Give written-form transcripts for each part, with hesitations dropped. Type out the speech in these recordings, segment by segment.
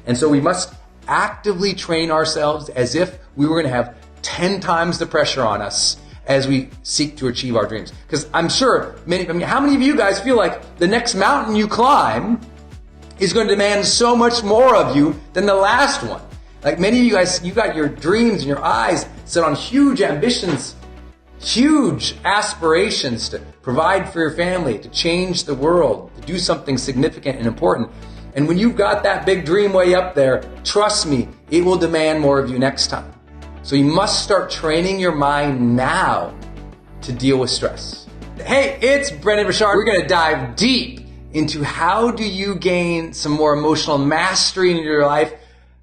And so we must actively train ourselves as if we were going to have 10 times the pressure on us as we seek to achieve our dreams. Because I'm sure how many of you guys feel like the next mountain you climb is going to demand so much more of you than the last one? Like many of you guys, you got your dreams and your eyes set on huge ambitions, huge aspirations to provide for your family, to change the world, to do something significant and important. And when you've got that big dream way up there, trust me, it will demand more of you next time. So you must start training your mind now to deal with stress. Hey, it's Brendon Burchard. We're going to dive deep into how do you gain some more emotional mastery in your life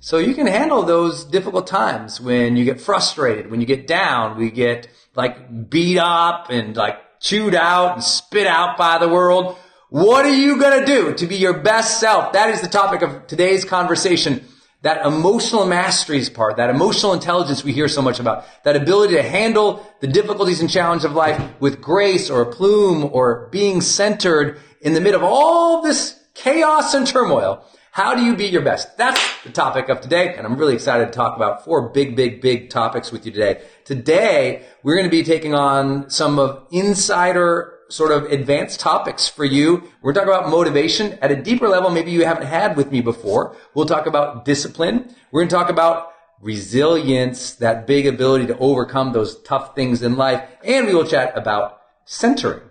so you can handle those difficult times when you get frustrated, when you get down, we get like beat up and like chewed out and spit out by the world. What are you going to do to be your best self? That is the topic of today's conversation. That emotional masteries part, that emotional intelligence we hear so much about, that ability to handle the difficulties and challenges of life with grace or aplomb or being centered in the midst of all this chaos and turmoil. How do you be your best? That's the topic of today, and I'm really excited to talk about 4 big topics with you today. Today, we're going to be taking on some of insider sort of advanced topics for you. We're talking about motivation at a deeper level maybe you haven't had with me before. We'll talk about discipline. We're going to talk about resilience, that big ability to overcome those tough things in life. And we will chat about centering.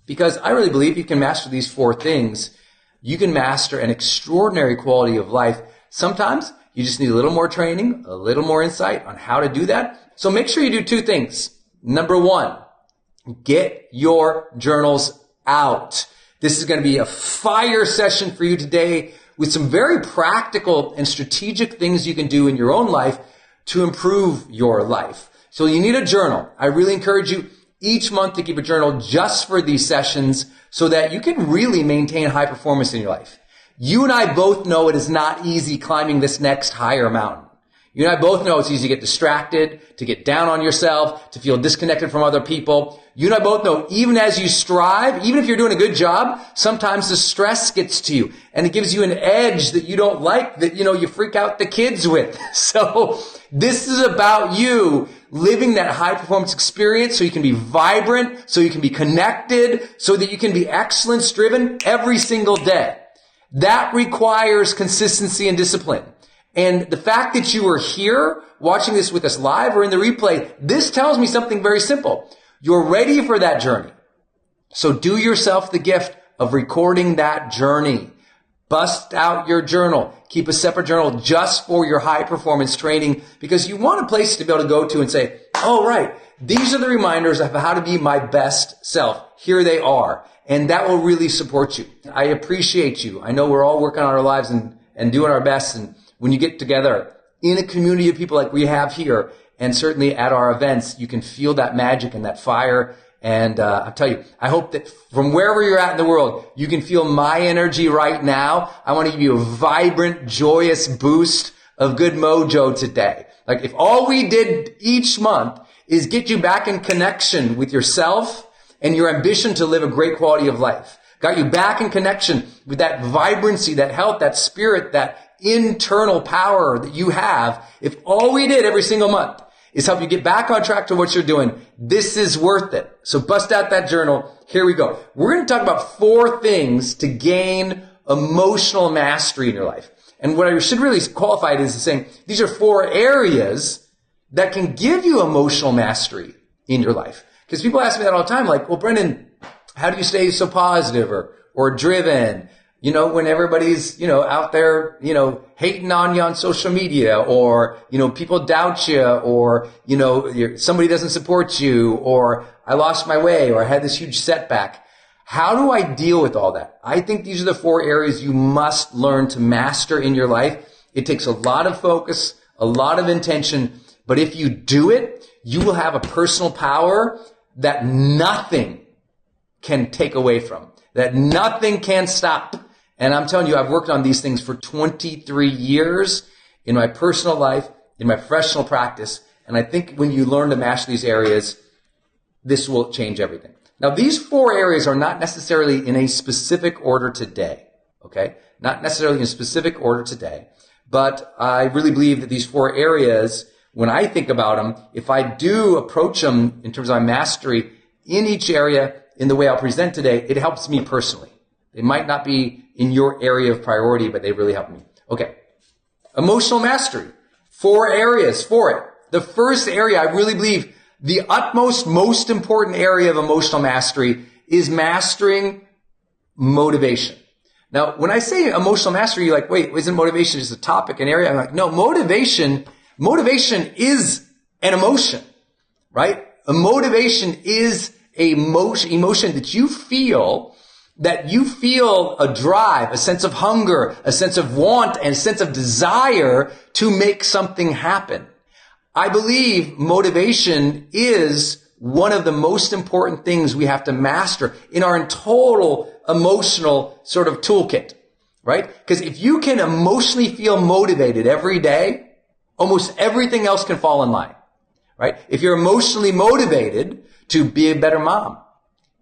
Because I really believe you can master these 4 things. You can master an extraordinary quality of life. Sometimes you just need a little more training, a little more insight on how to do that. So make sure you do 2 things. Number 1, get your journals out. This is going to be a fire session for you today with some very practical and strategic things you can do in your own life to improve your life. So you need a journal. I really encourage you each month to keep a journal just for these sessions so that you can really maintain high performance in your life. You and I both know it is not easy climbing this next higher mountain. You and I both know it's easy to get distracted, to get down on yourself, to feel disconnected from other people. You and I both know even as you strive, even if you're doing a good job, sometimes the stress gets to you and it gives you an edge that you don't like, that, you freak out the kids with. So this is about you living that high performance experience so you can be vibrant, so you can be connected, so that you can be excellence driven every single day. That requires consistency and discipline. And the fact that you are here watching this with us live or in the replay, this tells me something very simple. You're ready for that journey. So do yourself the gift of recording that journey. Bust out your journal. Keep a separate journal just for your high performance training because you want a place to be able to go to and say, oh, right, these are the reminders of how to be my best self. Here they are. And that will really support you. I appreciate you. I know we're all working on our lives and doing our best. And when you get together in a community of people like we have here, and certainly at our events, you can feel that magic and that fire. And I'll tell you, I hope that from wherever you're at in the world, you can feel my energy right now. I want to give you a vibrant, joyous boost of good mojo today. Like if all we did each month is get you back in connection with yourself and your ambition to live a great quality of life, got you back in connection with that vibrancy, that health, that spirit, that internal power that you have, if all we did every single month is help you get back on track to what you're doing, this is worth it. So bust out that journal. Here we go. We're going to talk about 4 things to gain emotional mastery in your life. And what I should really qualify it is saying these are 4 areas that can give you emotional mastery in your life. Because people ask me that all the time, like, well, Brendon, how do you stay so positive or driven? When everybody's, out there, hating on you on social media or, people doubt you or, somebody doesn't support you or I lost my way or I had this huge setback. How do I deal with all that? I think these are the 4 areas you must learn to master in your life. It takes a lot of focus, a lot of intention, but if you do it, you will have a personal power that nothing can take away from, that nothing can stop. And I'm telling you, I've worked on these things for 23 years in my personal life, in my professional practice. And I think when you learn to master these areas, this will change everything. Now, these 4 areas are not necessarily in a specific order today, okay? Not necessarily in a specific order today. But I really believe that these 4 areas, when I think about them, if I do approach them in terms of my mastery in each area in the way I'll present today, it helps me personally. It might not be in your area of priority, but they really help me. Okay. Emotional mastery. 4 areas for it. The first area, I really believe, the utmost, most important area of emotional mastery is mastering motivation. Now, when I say emotional mastery, you're like, wait, isn't motivation just a topic, an area? I'm like, no, motivation is an emotion, right? A motivation is a emotion that you feel a drive, a sense of hunger, a sense of want, and a sense of desire to make something happen. I believe motivation is one of the most important things we have to master in our total emotional sort of toolkit, right? Because if you can emotionally feel motivated every day, almost everything else can fall in line, right? If you're emotionally motivated to be a better mom,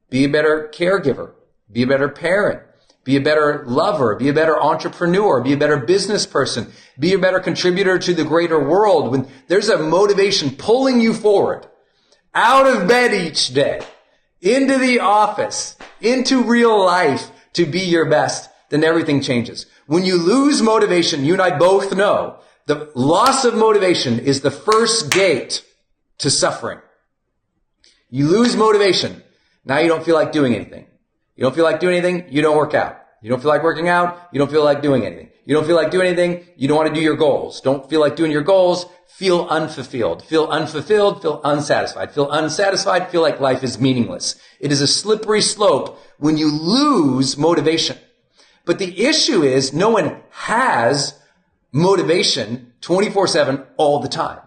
be a better caregiver, be a better parent, be a better lover, be a better entrepreneur, be a better business person, be a better contributor to the greater world. When there's a motivation pulling you forward, out of bed each day, into the office, into real life to be your best, then everything changes. When you lose motivation, you and I both know the loss of motivation is the first gate to suffering. You lose motivation. Now you don't feel like doing anything. You don't feel like doing anything, you don't work out. You don't feel like working out, you don't feel like doing anything. You don't feel like doing anything, you don't want to do your goals. Don't feel like doing your goals, feel unfulfilled. Feel unfulfilled, feel unsatisfied. Feel unsatisfied, feel like life is meaningless. It is a slippery slope when you lose motivation. But the issue is no one has motivation 24/7 all the time.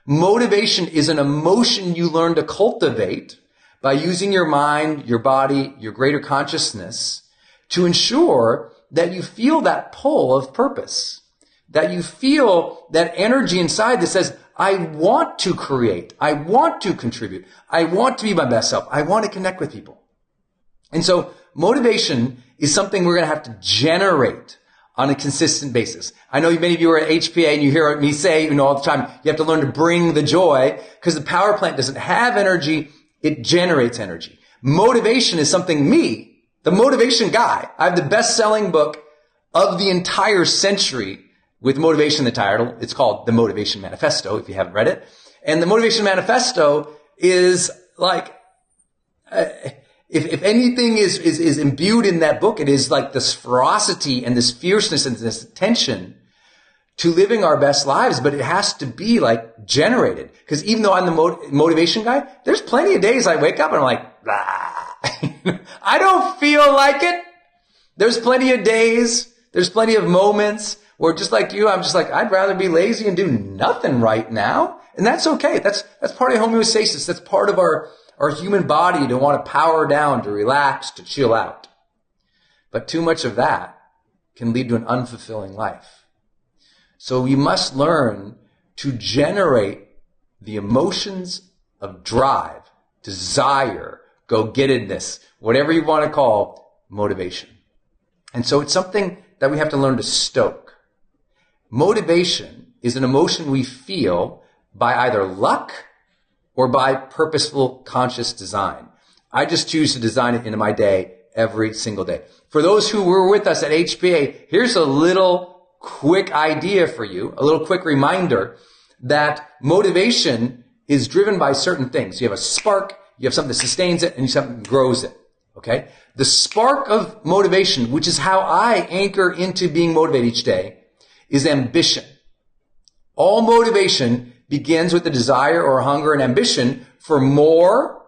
Motivation is an emotion you learn to cultivate by using your mind, your body, your greater consciousness to ensure that you feel that pull of purpose, that you feel that energy inside that says, I want to create, I want to contribute, I want to be my best self, I want to connect with people. And so motivation is something we're going to have to generate on a consistent basis. I know many of you are at HPA and you hear me say, all the time, you have to learn to bring the joy because the power plant doesn't have energy. It generates energy. Motivation is something the motivation guy. I have the best-selling book of the entire century with motivation in the title. It's called The Motivation Manifesto, if you haven't read it. And the Motivation Manifesto is like, if anything is imbued in that book, it is like this ferocity and this fierceness and this attention to living our best lives, but it has to be like generated. Because even though I'm the motivation guy, there's plenty of days I wake up and I'm like, blah. I don't feel like it. There's plenty of days, there's plenty of moments where just like you, I'm just like, I'd rather be lazy and do nothing right now. And that's okay. That's part of homeostasis. That's part of our human body to want to power down, to relax, to chill out. But too much of that can lead to an unfulfilling life. So we must learn to generate the emotions of drive, desire, go-gettedness, whatever you want to call motivation. And so it's something that we have to learn to stoke. Motivation is an emotion we feel by either luck or by purposeful, conscious design. I just choose to design it into my day every single day. For those who were with us at HPA, here's a little quick idea for you, a little quick reminder that motivation is driven by certain things. You have a spark, you have something that sustains it, and you have something that grows it. Okay? The spark of motivation, which is how I anchor into being motivated each day, is ambition. All motivation begins with the desire or hunger and ambition for more,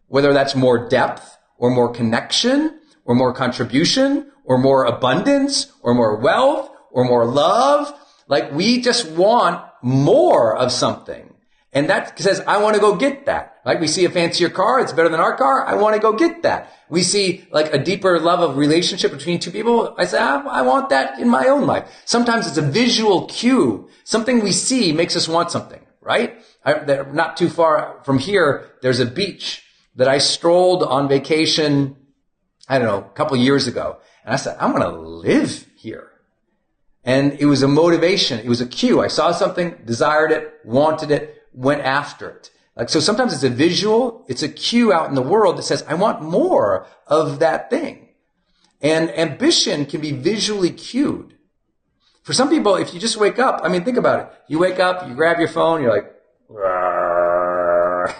whether that's more depth or more connection or more contribution or more abundance or more wealth or more love. Like we just want more of something. And that says, I want to go get that. Like we see a fancier car, it's better than our car, I want to go get that. We see like a deeper love of relationship between two people, I say, I want that in my own life. Sometimes it's a visual cue. Something we see makes us want something, right? Not too far from here, there's a beach that I strolled on vacation, I don't know, a couple of years ago. And I said, I want to live here. And it was a motivation. It was a cue. I saw something, desired it, wanted it, went after it. Like, so sometimes it's a visual, it's a cue out in the world that says, I want more of that thing. And ambition can be visually cued. For some people, if you just wake up, I mean, think about it. You wake up, you grab your phone, you're like,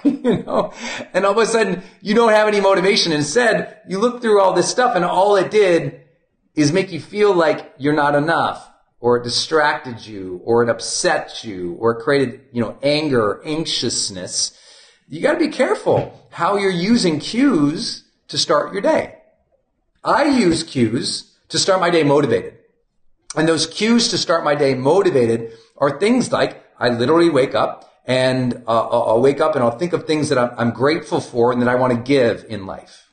you know, and all of a sudden you don't have any motivation. Instead, you look through all this stuff and all it did is make you feel like you're not enough, or it distracted you, or it upset you, or it created, you know, anger, or anxiousness. You got to be careful how you're using cues to start your day. I use cues to start my day motivated. And those cues to start my day motivated are things like I literally wake up and I'll wake up and I'll think of things that I'm grateful for and that I want to give in life.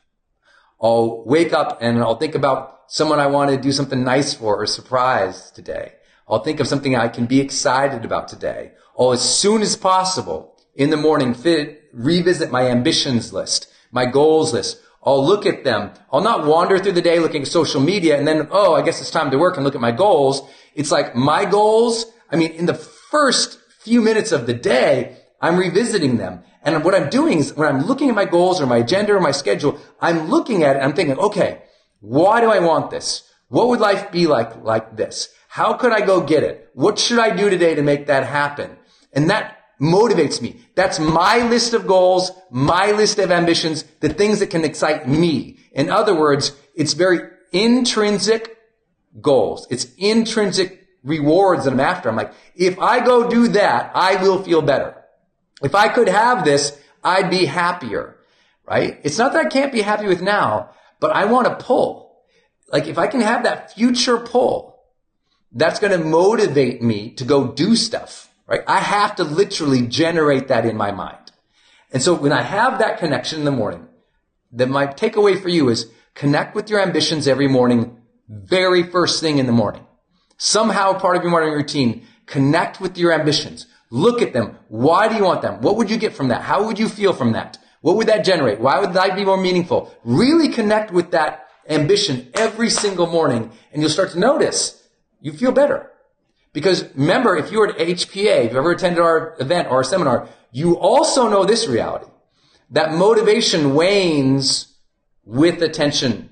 I'll wake up and I'll think about someone I want to do something nice for or surprise today. I'll think of something I can be excited about today. I'll, as soon as possible in the morning, revisit my ambitions list, my goals list. I'll look at them. I'll not wander through the day looking at social media and then, oh, I guess it's time to work and look at my goals. It's like my goals, I mean, in the first few minutes of the day, I'm revisiting them. And what I'm doing is when I'm looking at my goals or my agenda or my schedule, I'm looking at it and I'm thinking, okay, why do I want this? What would life be like this? How could I go get it? What should I do today to make that happen? And that motivates me. That's my list of goals, my list of ambitions, the things that can excite me. In other words, it's very intrinsic goals. It's intrinsic rewards that I'm after. I'm like, if I go do that, I will feel better. If I could have this, I'd be happier, right? It's not that I can't be happy with now, but I want to pull. Like if I can have that future pull, that's going to motivate me to go do stuff, right? I have to literally generate that in my mind. And so when I have that connection in the morning, then my takeaway for you is connect with your ambitions every morning, very first thing in the morning. Somehow part of your morning routine, connect with your ambitions. Look at them. Why do you want them? What would you get from that? How would you feel from that? What would that generate? Why would life be more meaningful? Really connect with that ambition every single morning, and you'll start to notice you feel better. Because remember, if you were at HPA, if you've ever attended our event or our seminar, you also know this reality, that motivation wanes with attention.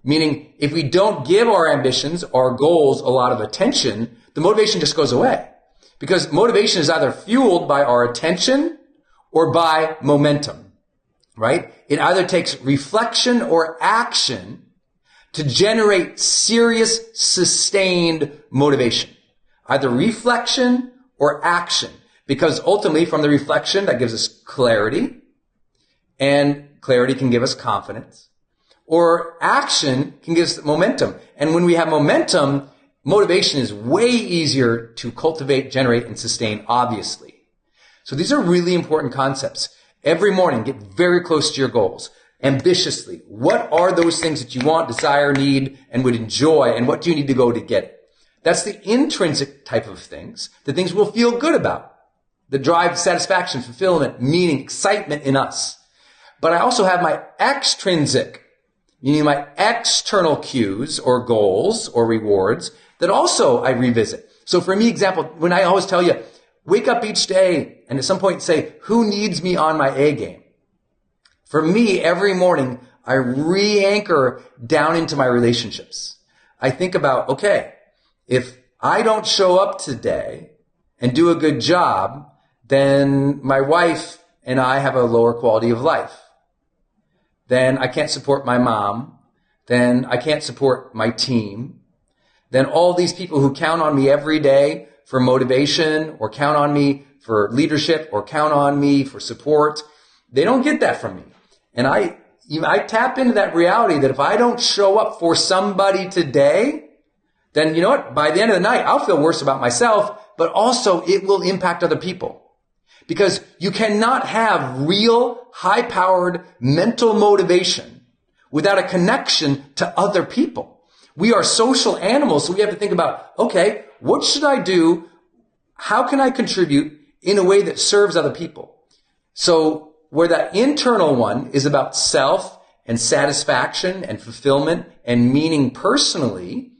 Meaning, if we don't give our ambitions, our goals, a lot of attention, the motivation just goes away. Because motivation is either fueled by our attention or by momentum, right? It either takes reflection or action to generate serious, sustained motivation. Either reflection or action. Because ultimately, from the reflection, that gives us clarity, and clarity can give us confidence. Or action can give us momentum. And when we have momentum, motivation is way easier to cultivate, generate, and sustain, obviously. So these are really important concepts. Every morning, get very close to your goals. Ambitiously. What are those things that you want, desire, need, and would enjoy, and what do you need to go to get it? That's the intrinsic type of things, the things we'll feel good about, that drive satisfaction, fulfillment, meaning, excitement in us. But I also have my extrinsic, meaning my external cues or goals or rewards that also I revisit. So for me, example, when I always tell you, wake up each day and at some point say, who needs me on my A game? For me, every morning, I re-anchor down into my relationships. I think about, okay, if I don't show up today and do a good job, then my wife and I have a lower quality of life. Then I can't support my mom. Then I can't support my team. Then all these people who count on me every day for motivation or count on me for leadership or count on me for support, they don't get that from me. And I tap into that reality that if I don't show up for somebody today, then you know what? By the end of the night, I'll feel worse about myself, but also it will impact other people. Because you cannot have real, high-powered mental motivation without a connection to other people. We are social animals, so we have to think about, okay, what should I do? How can I contribute in a way that serves other people? So where that internal one is about self and satisfaction and fulfillment and meaning personally,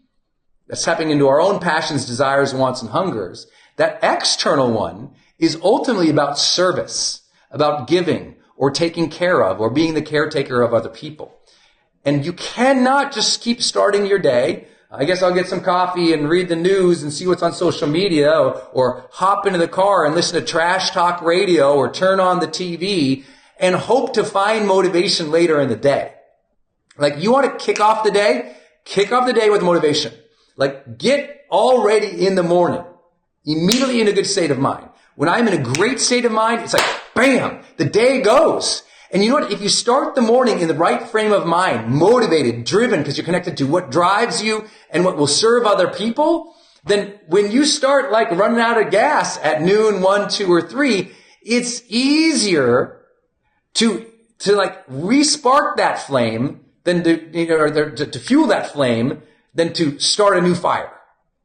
That's tapping into our own passions, desires, wants, and hungers. That external one is ultimately about service, about giving or taking care of or being the caretaker of other people. And you cannot just keep starting your day. I guess I'll get some coffee and read the news and see what's on social media, or hop into the car and listen to trash talk radio or turn on the TV and hope to find motivation later in the day. Like, you want to kick off the day with motivation. Like, get already in the morning, immediately in a good state of mind. When I'm in a great state of mind, it's like, bam, the day goes. And you know what? If you start the morning in the right frame of mind, motivated, driven, because you're connected to what drives you and what will serve other people, then when you start like running out of gas at noon, 1, 2, or 3, it's easier to like re-spark that flame than to fuel that flame than to start a new fire.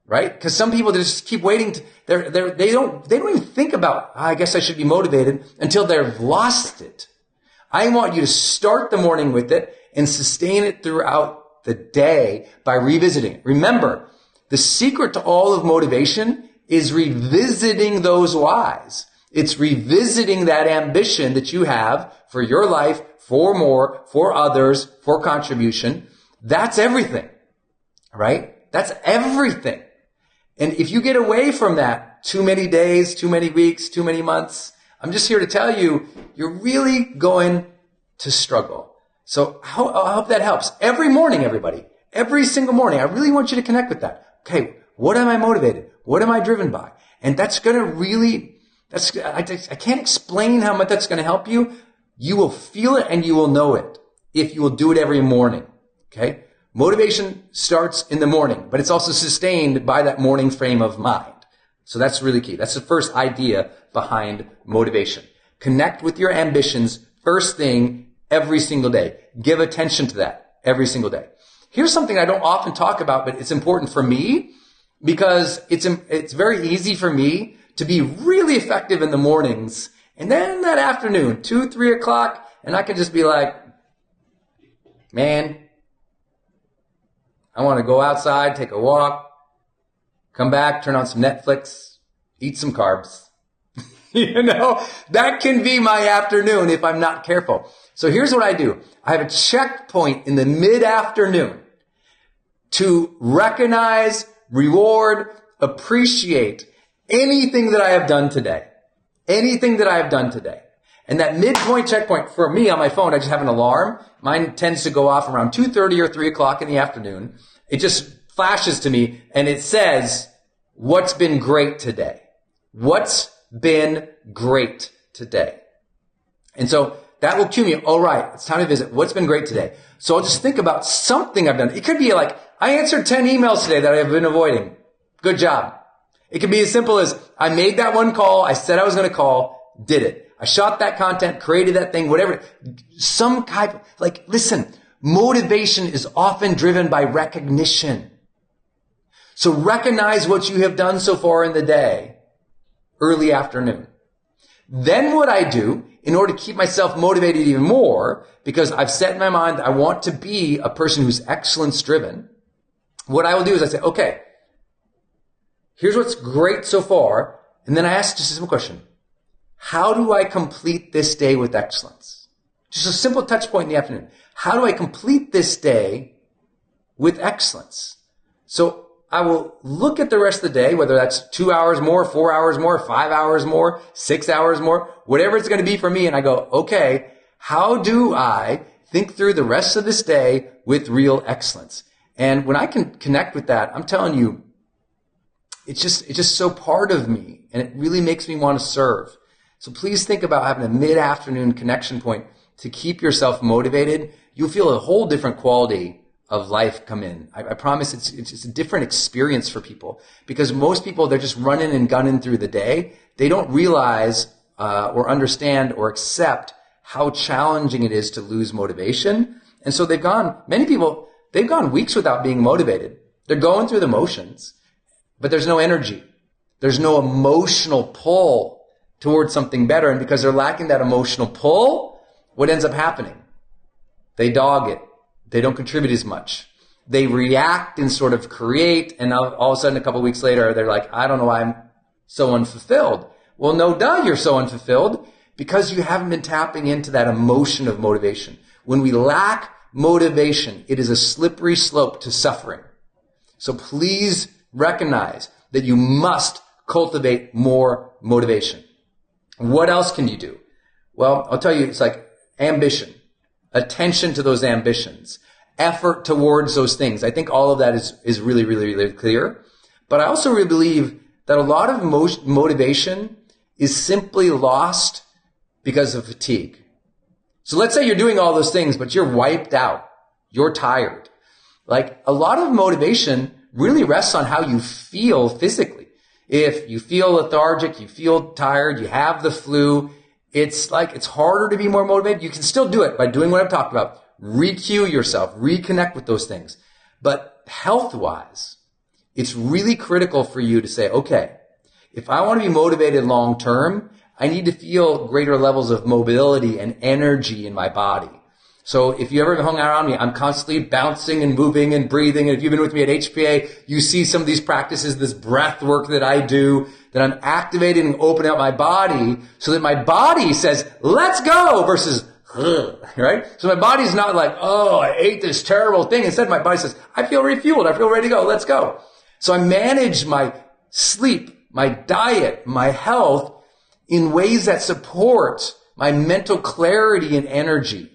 Right? Because some people, they just keep waiting. They don't even think about, I guess I should be motivated, until they've lost it. I want you to start the morning with it and sustain it throughout the day by revisiting it. Remember, the secret to all of motivation is revisiting those whys. It's revisiting that ambition that you have for your life, for more, for others, for contribution. That's everything. Right? That's everything. And if you get away from that too many days, too many weeks, too many months, I'm just here to tell you, you're really going to struggle. So I hope that helps. Every morning, everybody, every single morning, I really want you to connect with that. Okay, what am I motivated? What am I driven by? And that's going to really, I can't explain how much that's going to help you. You will feel it and you will know it if you will do it every morning. Okay? Motivation starts in the morning, but it's also sustained by that morning frame of mind. So that's really key. That's the first idea behind motivation. Connect with your ambitions first thing every single day. Give attention to that every single day. Here's something I don't often talk about, but it's important for me because it's very easy for me to be really effective in the mornings. And then that afternoon, 2, 3 o'clock, and I can just be like, man, I want to go outside, take a walk, come back, turn on some Netflix, eat some carbs. You know, that can be my afternoon if I'm not careful. So here's what I do. I have a checkpoint in the mid-afternoon to recognize, reward, appreciate anything that I have done today. Anything that I have done today. And that midpoint checkpoint, for me on my phone, I just have an alarm. Mine tends to go off around 2:30 or 3 o'clock in the afternoon. It just flashes to me and it says, what's been great today? What's been great today? And so that will cue me. All right, it's time to visit. What's been great today? So I'll just think about something I've done. It could be like, I answered 10 emails today that I've been avoiding. Good job. It could be as simple as I made that one call. I said I was going to call, did it. I shot that content, created that thing, whatever. Some type of, like, listen, motivation is often driven by recognition. So recognize what you have done so far in the day, early afternoon. Then what I do, in order to keep myself motivated even more, because I've set in my mind that I want to be a person who's excellence driven, what I will do is I say, okay, here's what's great so far. And then I ask just a simple question. How do I complete this day with excellence? Just a simple touch point in the afternoon. How do I complete this day with excellence? So I will look at the rest of the day, whether that's 2 hours more, 4 hours more, 5 hours more, 6 hours more, whatever it's going to be for me. And I go, okay, how do I think through the rest of this day with real excellence? And when I can connect with that, I'm telling you, it's just so part of me, and it really makes me want to serve. So please think about having a mid-afternoon connection point to keep yourself motivated. You'll feel a whole different quality of life come in. I promise it's a different experience for people, because most people, they're just running and gunning through the day. They don't realize or understand or accept how challenging it is to lose motivation. And so many people, they've gone weeks without being motivated. They're going through the motions, but there's no energy. There's no emotional pull towards something better. And because they're lacking that emotional pull, what ends up happening? They dog it. They don't contribute as much. they react and sort of create, and all of a sudden a couple of weeks later, they're like, I don't know why I'm so unfulfilled. Well, no duh, you're so unfulfilled because you haven't been tapping into that emotion of motivation. When we lack motivation, it is a slippery slope to suffering. So please recognize that you must cultivate more motivation. What else can you do? Well, I'll tell you, it's like ambition, attention to those ambitions, effort towards those things. I think all of that is really, really, really clear. But I also really believe that a lot of motivation is simply lost because of fatigue. So let's say you're doing all those things, but you're wiped out. You're tired. Like, a lot of motivation really rests on how you feel physically. If you feel lethargic, you feel tired, you have the flu, it's harder to be more motivated. You can still do it by doing what I've talked about. Re-cue yourself, reconnect with those things. But health-wise, it's really critical for you to say, okay, if I want to be motivated long-term, I need to feel greater levels of mobility and energy in my body. So if you ever hung out around me, I'm constantly bouncing and moving and breathing. And if you've been with me at HPA, you see some of these practices, this breath work that I do, that I'm activating and opening up my body so that my body says, let's go, versus, right? So my body's not like, oh, I ate this terrible thing. Instead, my body says, I feel refueled. I feel ready to go. Let's go. So I manage my sleep, my diet, my health in ways that support my mental clarity and energy.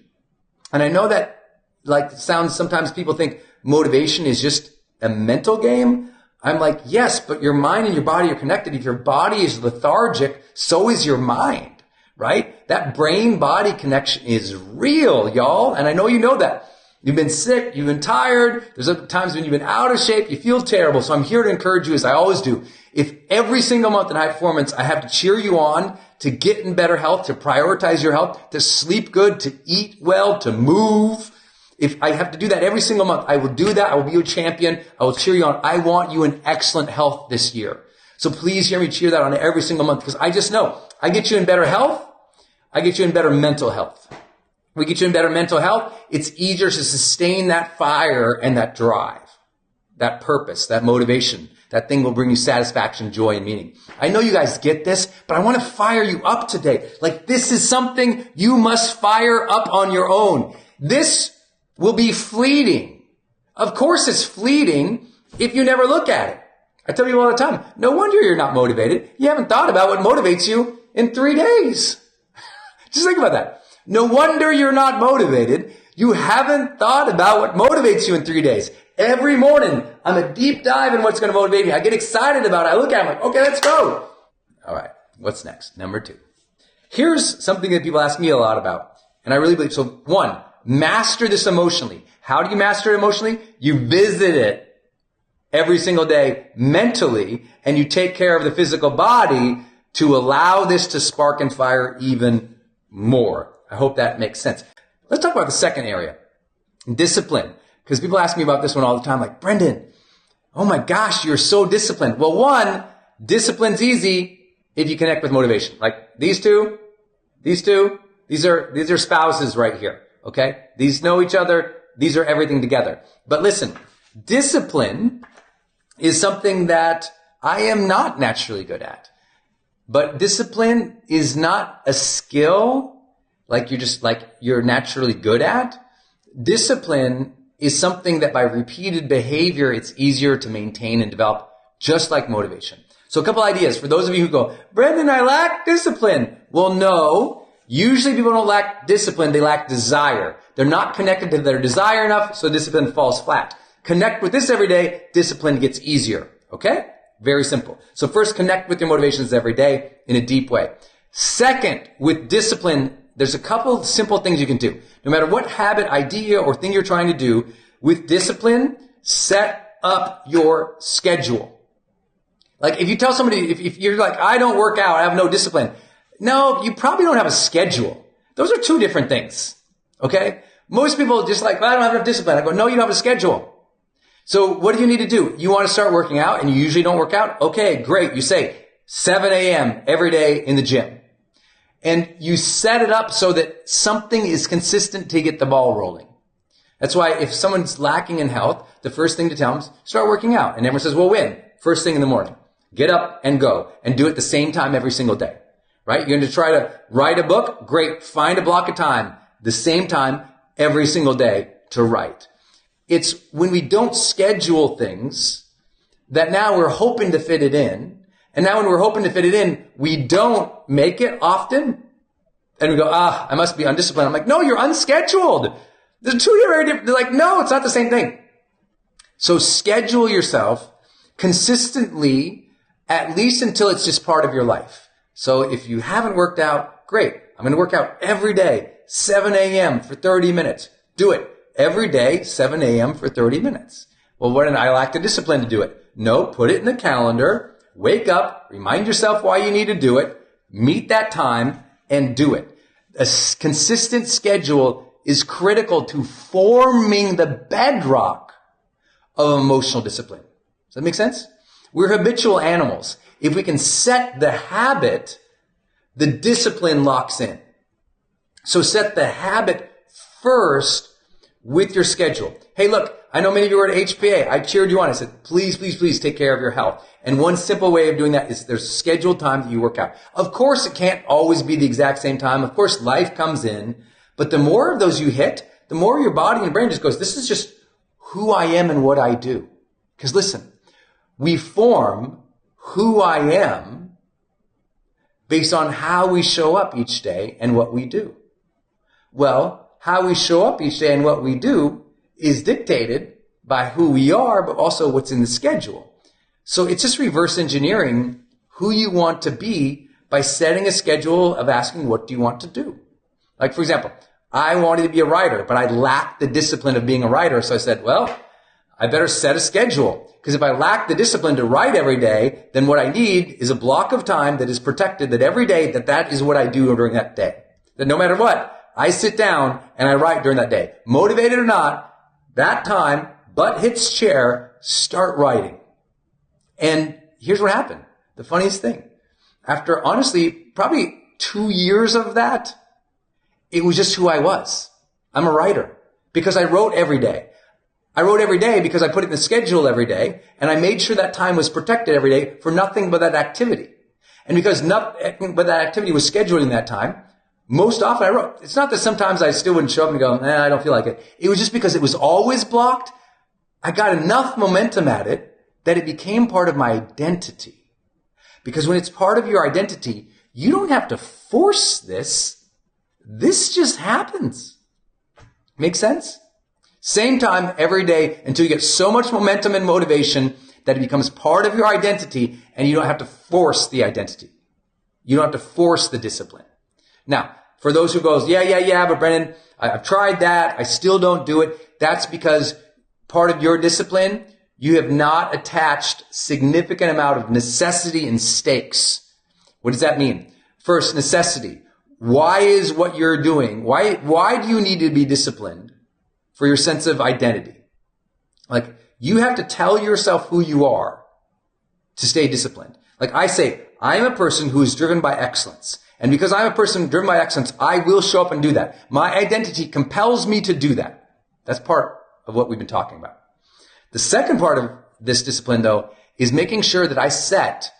And I know that, like, sometimes people think motivation is just a mental game. I'm like, yes, but your mind and your body are connected. If your body is lethargic, so is your mind, right? That brain-body connection is real, y'all. And I know you know that. You've been sick. You've been tired. There's times when you've been out of shape. You feel terrible. So I'm here to encourage you, as I always do. If every single month in high performance, I have to cheer you on to get in better health, to prioritize your health, to sleep good, to eat well, to move. If I have to do that every single month, I will do that. I will be your champion. I will cheer you on. I want you in excellent health this year. So please hear me cheer that on every single month, because I just know I get you in better health. I get you in better mental health. We get you in better mental health. It's easier to sustain that fire and that drive, that purpose, that motivation. That thing will bring you satisfaction, joy, and meaning. I know you guys get this, but I want to fire you up today. Like, this is something you must fire up on your own. This will be fleeting. Of course it's fleeting if you never look at it. I tell people all the time, no wonder you're not motivated. You haven't thought about what motivates you in 3 days. Just think about that. No wonder you're not motivated. You haven't thought about what motivates you in 3 days. Every morning, I'm a deep dive in what's going to motivate me. I get excited about it. I look at it, I'm like, okay, let's go. All right, what's next? Number 2. Here's something that people ask me a lot about, and I really believe. So 1, master this emotionally. How do you master it emotionally? You visit it every single day mentally, and you take care of the physical body to allow this to spark and fire even more. I hope that makes sense. Let's talk about the second area, discipline. Because people ask me about this one all the time, like, Brendon, oh my gosh, you're so disciplined. Well, 1, discipline's easy if you connect with motivation. Like these two, these are spouses right here. Okay. These know each other. These are everything together. But listen, discipline is something that I am not naturally good at. But discipline is not a skill like you're naturally good at. Discipline is something that by repeated behavior, it's easier to maintain and develop, just like motivation. So a couple ideas for those of you who go, Brendon, I lack discipline. Well, no, usually people don't lack discipline. They lack desire. They're not connected to their desire enough, so discipline falls flat. Connect with this every day, discipline gets easier. Okay? Very simple. So first, connect with your motivations every day in a deep way. Second, with discipline, there's a couple of simple things you can do. No matter what habit, idea, or thing you're trying to do, with discipline, set up your schedule. Like, if you tell somebody, if you're like, I don't work out, I have no discipline. No, you probably don't have a schedule. Those are 2 different things. Okay? Most people just like, well, I don't have enough discipline. I go, no, you don't have a schedule. So what do you need to do? You want to start working out and you usually don't work out? Okay, great. You say 7 a.m. every day in the gym. And you set it up so that something is consistent to get the ball rolling. That's why if someone's lacking in health, the first thing to tell them is start working out. And everyone says, well, when? First thing in the morning. Get up and go and do it the same time every single day, right? You're going to try to write a book? Great. Find a block of time, the same time every single day to write. It's when we don't schedule things that now we're hoping to fit it in. And now when we're hoping to fit it in, we don't make it often. And we go, I must be undisciplined. I'm like, no, you're unscheduled. The two are very different. They're like, no, it's not the same thing. So schedule yourself consistently, at least until it's just part of your life. So if you haven't worked out, great. I'm going to work out every day, 7 a.m. for 30 minutes. Do it every day, 7 a.m. for 30 minutes. Well, what? I lack the discipline to do it. No, put it in the calendar. Wake up, remind yourself why you need to do it, meet that time, and do it. A consistent schedule is critical to forming the bedrock of emotional discipline. Does that make sense? We're habitual animals. If we can set the habit, the discipline locks in. So set the habit first with your schedule. Hey, look, I know many of you are at HPA. I cheered you on. I said, please, please, please take care of your health. And one simple way of doing that is there's scheduled time that you work out. Of course, it can't always be the exact same time. Of course, life comes in. But the more of those you hit, the more your body and brain just goes, this is just who I am and what I do. Because listen, we form who I am based on how we show up each day and what we do. Well, how we show up each day and what we do is dictated by who we are, but also what's in the schedule. So it's just reverse engineering who you want to be by setting a schedule of asking, what do you want to do? Like, for example, I wanted to be a writer, but I lacked the discipline of being a writer. So I said, well, I better set a schedule. Because if I lack the discipline to write every day, then what I need is a block of time that is protected, that every day that is what I do during that day. That no matter what, I sit down and I write during that day. Motivated or not, that time, butt hits chair, start writing. And here's what happened. The funniest thing. After, honestly, probably 2 years of that, it was just who I was. I'm a writer. Because I wrote every day. I wrote every day because I put it in the schedule every day, and I made sure that time was protected every day for nothing but that activity. And because nothing but that activity was scheduled in that time, most often I wrote. It's not that sometimes I still wouldn't show up and go, I don't feel like it. It was just because it was always blocked. I got enough momentum at it that it became part of my identity. Because when it's part of your identity, you don't have to force this. This just happens. Make sense? Same time every day until you get so much momentum and motivation that it becomes part of your identity and you don't have to force the identity. You don't have to force the discipline. Now, for those who goes, yeah, but Brendon, I've tried that. I still don't do it. That's because part of your discipline, you have not attached significant amount of necessity and stakes. What does that mean? First, necessity. Why is what you're doing? Why do you need to be disciplined? For your sense of identity. Like, you have to tell yourself who you are to stay disciplined. Like I say, I am a person who is driven by excellence. And because I'm a person driven by excellence, I will show up and do that. My identity compels me to do that. That's part of what we've been talking about. The second part of this discipline, though, is making sure that I set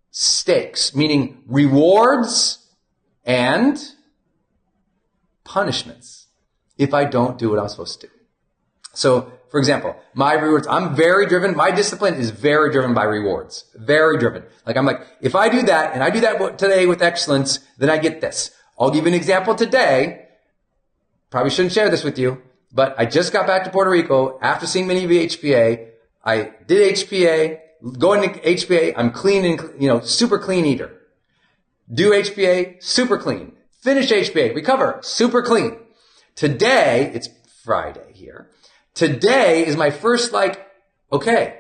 stakes, meaning rewards and punishments if I don't do what I'm supposed to do. So, for example, my rewards, I'm very driven. My discipline is very driven by rewards. Very driven. Like, I'm like, if I do that and I do that today with excellence, then I get this. I'll give you an example today. Probably shouldn't share this with you, but I just got back to Puerto Rico after seeing many of you HPA. I did HPA, going to HPA. I'm clean and, super clean eater. Do HPA, super clean. Finish HPA, recover, super clean. Today, it's Friday here. Today is my first HPA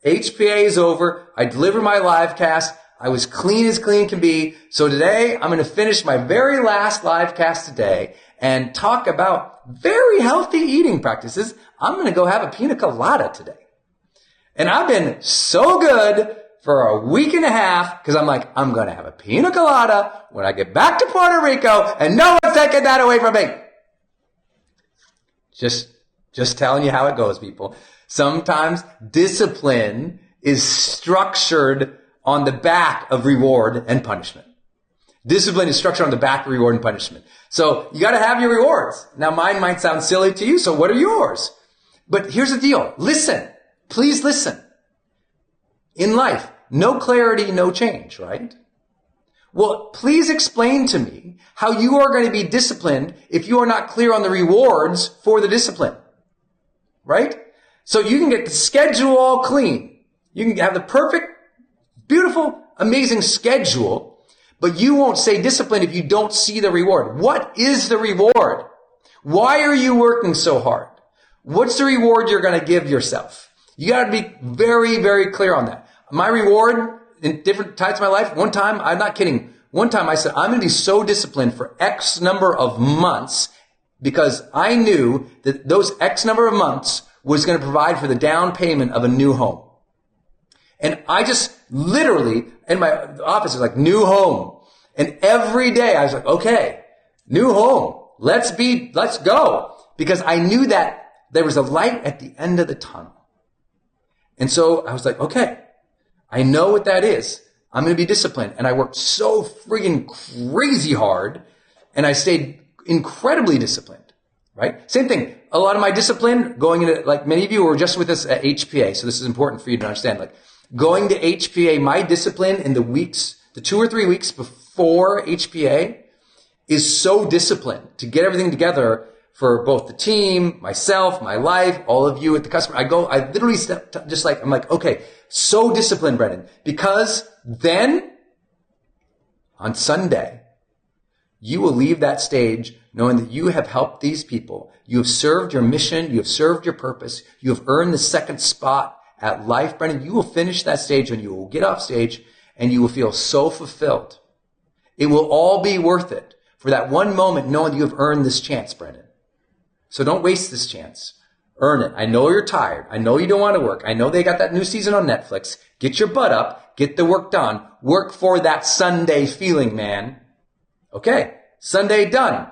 is over. I delivered my live cast. I was clean as clean can be. So today, I'm going to finish my very last live cast today and talk about very healthy eating practices. I'm going to go have a pina colada today. And I've been so good for a week and a half because I'm like, I'm going to have a pina colada when I get back to Puerto Rico and no one's taking that away from me. Just Just telling you how it goes, people. Sometimes discipline is structured on the back of reward and punishment. Discipline is structured on the back of reward and punishment. So you got to have your rewards. Now mine might sound silly to you, so what are yours? But here's the deal. Listen. Please listen. In life, no clarity, no change, right? Well, please explain to me how you are going to be disciplined if you are not clear on the rewards for the discipline, right? So you can get the schedule all clean. You can have the perfect, beautiful, amazing schedule, but you won't stay disciplined if you don't see the reward. What is the reward? Why are you working so hard? What's the reward you're going to give yourself? You got to be very, very clear on that. My reward in different times of my life, one time, I'm not kidding. One time I said, I'm going to be so disciplined for X number of months because I knew that those X number of months was going to provide for the down payment of a new home. And I just literally, in my office, was like, new home. And every day I was like, okay, new home. Let's go. Because I knew that there was a light at the end of the tunnel. And so I was like, okay, I know what that is. I'm going to be disciplined. And I worked so friggin' crazy hard and I stayed incredibly disciplined, right? Same thing. A lot of my discipline going into, like many of you were just with us at HPA. So this is important for you to understand. Like going to HPA, my discipline in the 2 or 3 weeks before HPA is so disciplined to get everything together for both the team, myself, my life, all of you at the customer. I literally I'm like, okay, so disciplined, Brendon, because then on Sunday, you will leave that stage knowing that you have helped these people. You have served your mission. You have served your purpose. You have earned the second spot at life, Brendon. You will finish that stage and you will get off stage and you will feel so fulfilled. It will all be worth it for that one moment knowing you have earned this chance, Brendon. So don't waste this chance. Earn it. I know you're tired. I know you don't want to work. I know they got that new season on Netflix. Get your butt up. Get the work done. Work for that Sunday feeling, man. Okay. Sunday done.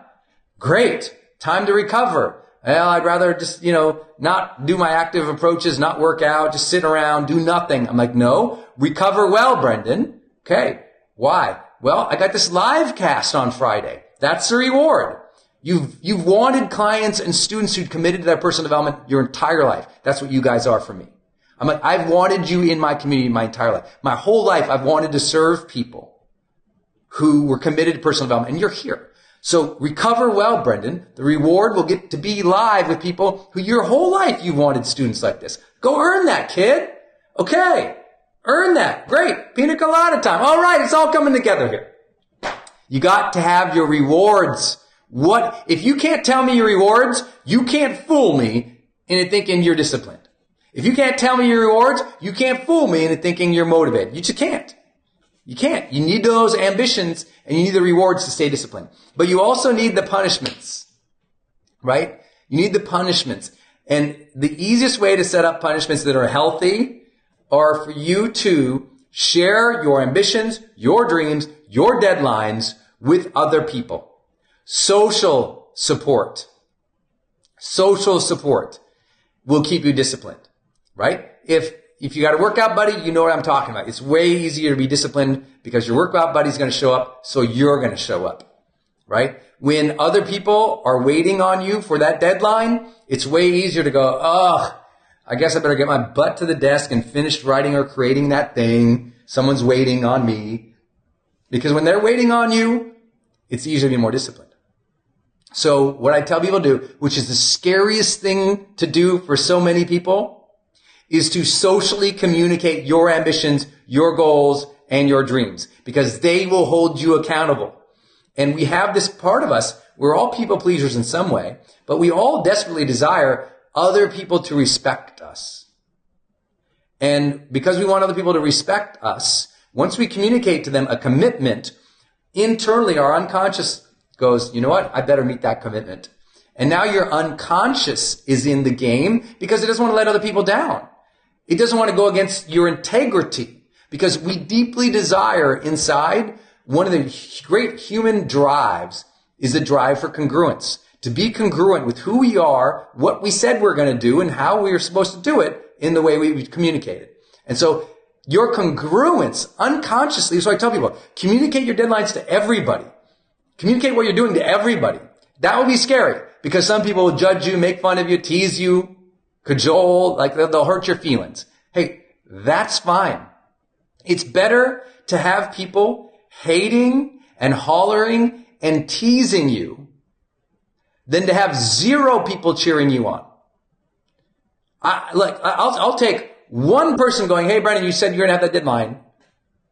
Great. Time to recover. Well, I'd rather just, not do my active approaches, not work out, just sit around, do nothing. I'm like, no, recover well, Brendon. Okay. Why? Well, I got this live cast on Friday. That's the reward. You've wanted clients and students who'd committed to their personal development your entire life. That's what you guys are for me. I'm like, I've wanted you in my community my entire life. My whole life, I've wanted to serve people who were committed to personal development, and you're here. So recover well, Brendon. The reward will get to be live with people who your whole life you've wanted students like this. Go earn that, kid. Okay. Earn that. Great. Pina colada time. All right. It's all coming together here. You got to have your rewards. If you can't tell me your rewards, you can't fool me into thinking you're disciplined. If you can't tell me your rewards, you can't fool me into thinking you're motivated. You just can't. You can't. You need those ambitions and you need the rewards to stay disciplined. But you also need the punishments, right? You need the punishments. And the easiest way to set up punishments that are healthy are for you to share your ambitions, your dreams, your deadlines with other people. Social support will keep you disciplined, right? If you got a workout buddy, you know what I'm talking about. It's way easier to be disciplined because your workout buddy's going to show up, so you're going to show up, right? When other people are waiting on you for that deadline, it's way easier to go, I guess I better get my butt to the desk and finish writing or creating that thing. Someone's waiting on me. Because when they're waiting on you, it's easier to be more disciplined. So what I tell people to do, which is the scariest thing to do for so many people, is to socially communicate your ambitions, your goals, and your dreams, because they will hold you accountable. And we have this part of us, we're all people pleasers in some way, but we all desperately desire other people to respect us. And because we want other people to respect us, once we communicate to them a commitment, internally our unconscious goes, you know what? I better meet that commitment. And now your unconscious is in the game because it doesn't want to let other people down. It doesn't want to go against your integrity because we deeply desire inside, one of the great human drives is the drive for congruence, to be congruent with who we are, what we said we're going to do, and how we are supposed to do it in the way we communicated. And so your congruence unconsciously, so I tell people, communicate your deadlines to everybody. Communicate what you're doing to everybody. That would be scary because some people will judge you, make fun of you, tease you, cajole, like they'll hurt your feelings. Hey, that's fine. It's better to have people hating and hollering and teasing you than to have zero people cheering you on. I'll take one person going, hey, Brendon, you said you're going to have that deadline.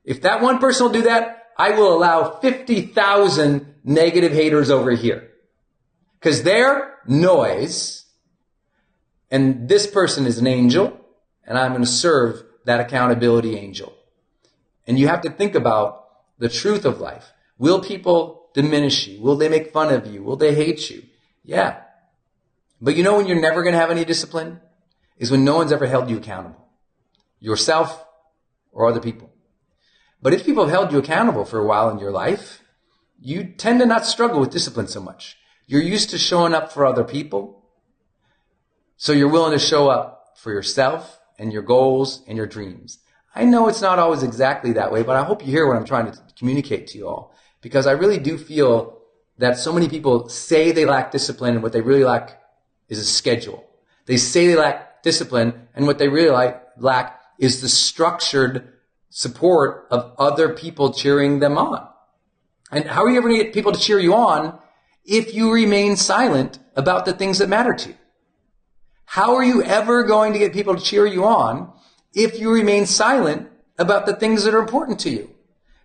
If that one person will do that, I will allow 50,000 negative haters over here. Because they're noise, and this person is an angel, and I'm going to serve that accountability angel. And you have to think about the truth of life. Will people diminish you? Will they make fun of you? Will they hate you? Yeah. But you know when you're never going to have any discipline? Is when no one's ever held you accountable. Yourself or other people. But if people have held you accountable for a while in your life, you tend to not struggle with discipline so much. You're used to showing up for other people. So you're willing to show up for yourself and your goals and your dreams. I know it's not always exactly that way, but I hope you hear what I'm trying to communicate to you all. Because I really do feel that so many people say they lack discipline and what they really lack is a schedule. They say they lack discipline and what they really lack is the structured support of other people cheering them on. And how are you ever going to get people to cheer you on if you remain silent about the things that matter to you? How are you ever going to get people to cheer you on if you remain silent about the things that are important to you?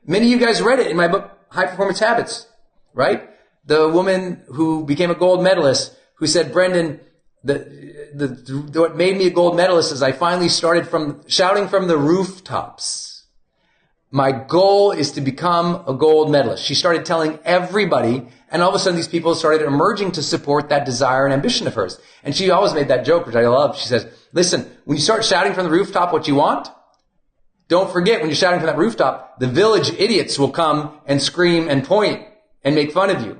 Many of you guys read it in my book, High Performance Habits, right? The woman who became a gold medalist who said, Brendon, what made me a gold medalist is I finally started shouting from the rooftops. My goal is to become a gold medalist. She started telling everybody, and all of a sudden these people started emerging to support that desire and ambition of hers. And she always made that joke, which I love. She says, listen, when you start shouting from the rooftop what you want, don't forget when you're shouting from that rooftop, the village idiots will come and scream and point and make fun of you.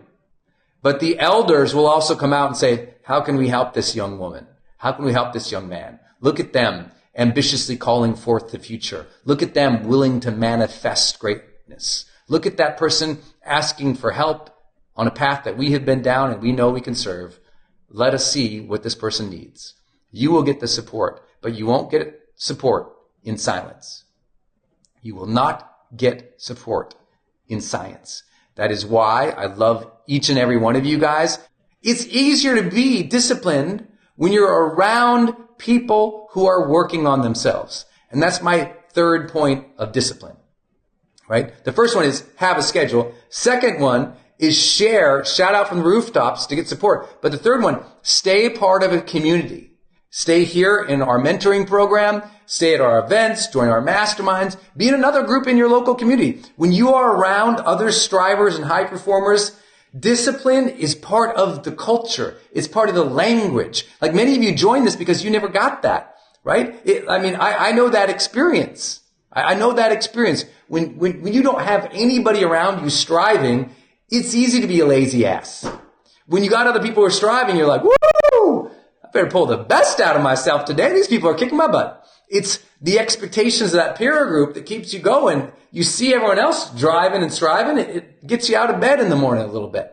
But the elders will also come out and say, how can we help this young woman? How can we help this young man? Look at them ambitiously calling forth the future. Look at them willing to manifest greatness. Look at that person asking for help on a path that we have been down and we know we can serve. Let us see what this person needs. You will get the support, but you won't get support in silence. You will not get support in science. That is why I love each and every one of you guys. It's easier to be disciplined when you're around people who are working on themselves. And that's my third point of discipline, right? The first one is have a schedule. Second one is shout out from the rooftops to get support. But the third one, stay part of a community. Stay here in our mentoring program, stay at our events, join our masterminds, be in another group in your local community. When you are around other strivers and high performers, discipline is part of the culture. It's part of the language. Like many of you joined this because you never got that, right? I know that experience. I know that experience. When you don't have anybody around you striving, it's easy to be a lazy ass. When you got other people who are striving, you're like, woo! I better pull the best out of myself today. These people are kicking my butt. It's the expectations of that peer group that keeps you going. You see everyone else driving and striving. It gets you out of bed in the morning a little bit.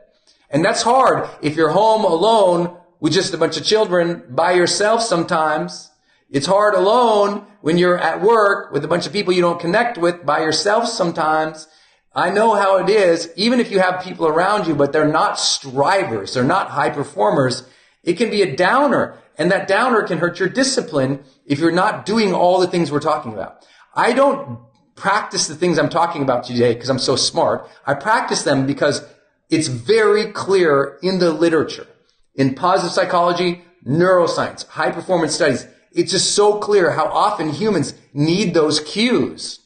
And that's hard if you're home alone with just a bunch of children by yourself sometimes. It's hard alone when you're at work with a bunch of people you don't connect with by yourself sometimes. I know how it is. Even if you have people around you, but they're not strivers, they're not high performers, it can be a downer. And that downer can hurt your discipline if you're not doing all the things we're talking about. I don't practice the things I'm talking about today because I'm so smart. I practice them because it's very clear in the literature, in positive psychology, neuroscience, high performance studies. It's just so clear how often humans need those cues.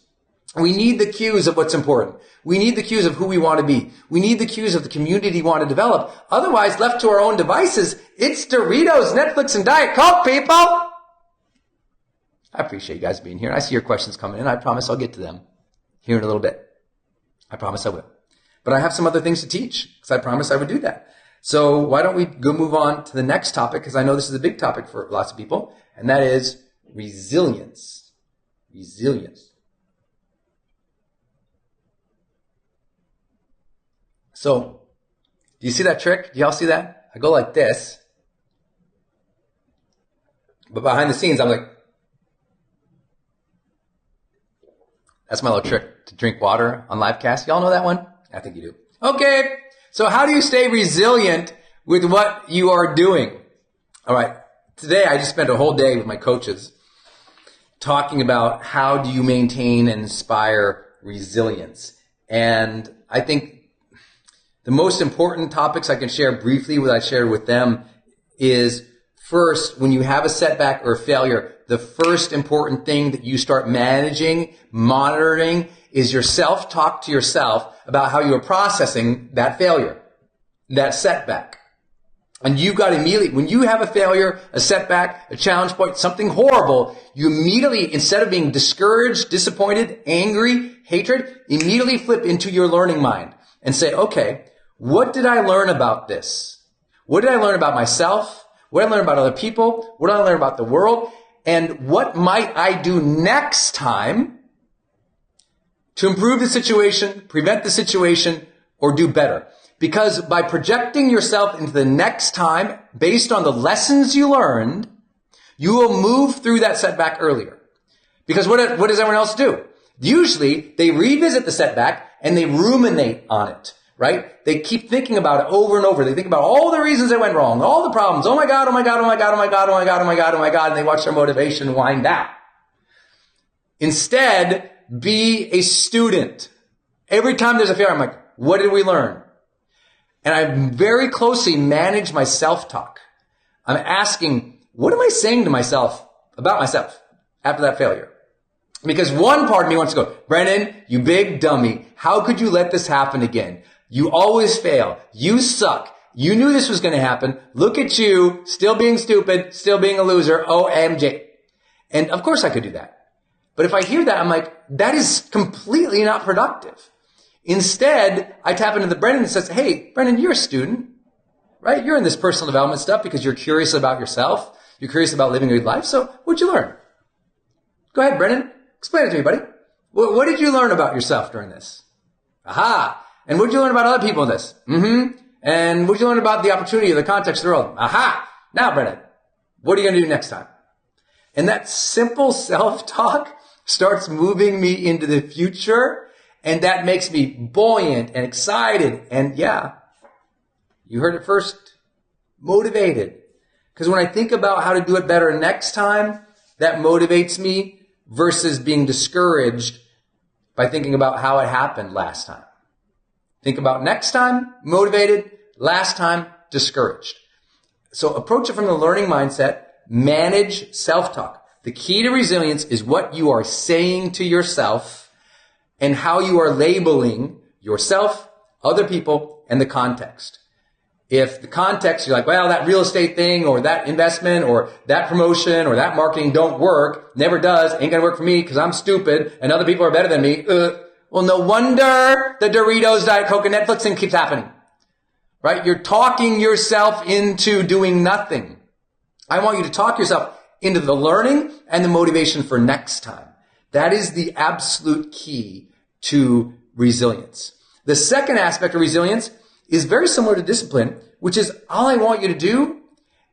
We need the cues of what's important. We need the cues of who we want to be. We need the cues of the community we want to develop. Otherwise, left to our own devices, it's Doritos, Netflix, and Diet Coke, people. I appreciate you guys being here. I see your questions coming in. I promise I'll get to them here in a little bit. I promise I will. But I have some other things to teach because I promised I would do that. So why don't we go move on to the next topic? Because I know this is a big topic for lots of people, and that is resilience. Resilience. So, do you see that trick? Do y'all see that? I go like this. But behind the scenes, I'm like, that's my little trick to drink water on livecast. Y'all know that one? I think you do. Okay. So how do you stay resilient with what you are doing? All right. Today, I just spent a whole day with my coaches talking about how do you maintain and inspire resilience. And I think the most important topics I can share briefly, what I shared with them, is first, when you have a setback or a failure, the first important thing that you start managing, monitoring, is your self-talk to yourself about how you are processing that failure, that setback. And you've got immediately, when you have a failure, a setback, a challenge point, something horrible, you immediately, instead of being discouraged, disappointed, angry, hatred, immediately flip into your learning mind and say, okay, what did I learn about this? What did I learn about myself? What did I learn about other people? What did I learn about the world? And what might I do next time to improve the situation, prevent the situation, or do better? Because by projecting yourself into the next time based on the lessons you learned, you will move through that setback earlier. Because what does everyone else do? Usually they revisit the setback and they ruminate on it, right? They keep thinking about it over and over. They think about all the reasons it went wrong, all the problems. Oh my God, oh my God, oh my God, oh my God, oh my God, oh my God, oh my God. And they watch their motivation wind down. Instead, be a student. Every time there's a failure, I'm like, what did we learn? And I very closely manage my self-talk. I'm asking, what am I saying to myself about myself after that failure? Because one part of me wants to go, Brendon, you big dummy. How could you let this happen again? You always fail. You suck. You knew this was going to happen. Look at you, still being stupid, still being a loser. OMG. And of course I could do that. But if I hear that, I'm like, that is completely not productive. Instead, I tap into the Brendon and says, hey, Brendon, you're a student, right? You're in this personal development stuff because you're curious about yourself. You're curious about living a good life. So what'd you learn? Go ahead, Brendon. Explain it to me, buddy. What did you learn about yourself during this? Aha. And what did you learn about other people in this? Mm-hmm. And what did you learn about the opportunity or the context of the world? Aha. Now, Brendon, what are you going to do next time? And that simple self-talk starts moving me into the future. And that makes me buoyant and excited. And yeah, you heard it first, motivated. Because when I think about how to do it better next time, that motivates me versus being discouraged by thinking about how it happened last time. Think about next time, motivated, last time, discouraged. So approach it from the learning mindset, manage self-talk. The key to resilience is what you are saying to yourself and how you are labeling yourself, other people, and the context. If the context, you're like, well, that real estate thing or that investment or that promotion or that marketing don't work, never does, ain't gonna work for me because I'm stupid and other people are better than me. Well, no wonder the Doritos, Diet Coke, and Netflix thing keeps happening. Right? You're talking yourself into doing nothing. I want you to talk yourself into the learning and the motivation for next time. That is the absolute key to resilience. The second aspect of resilience is very similar to discipline, which is all I want you to do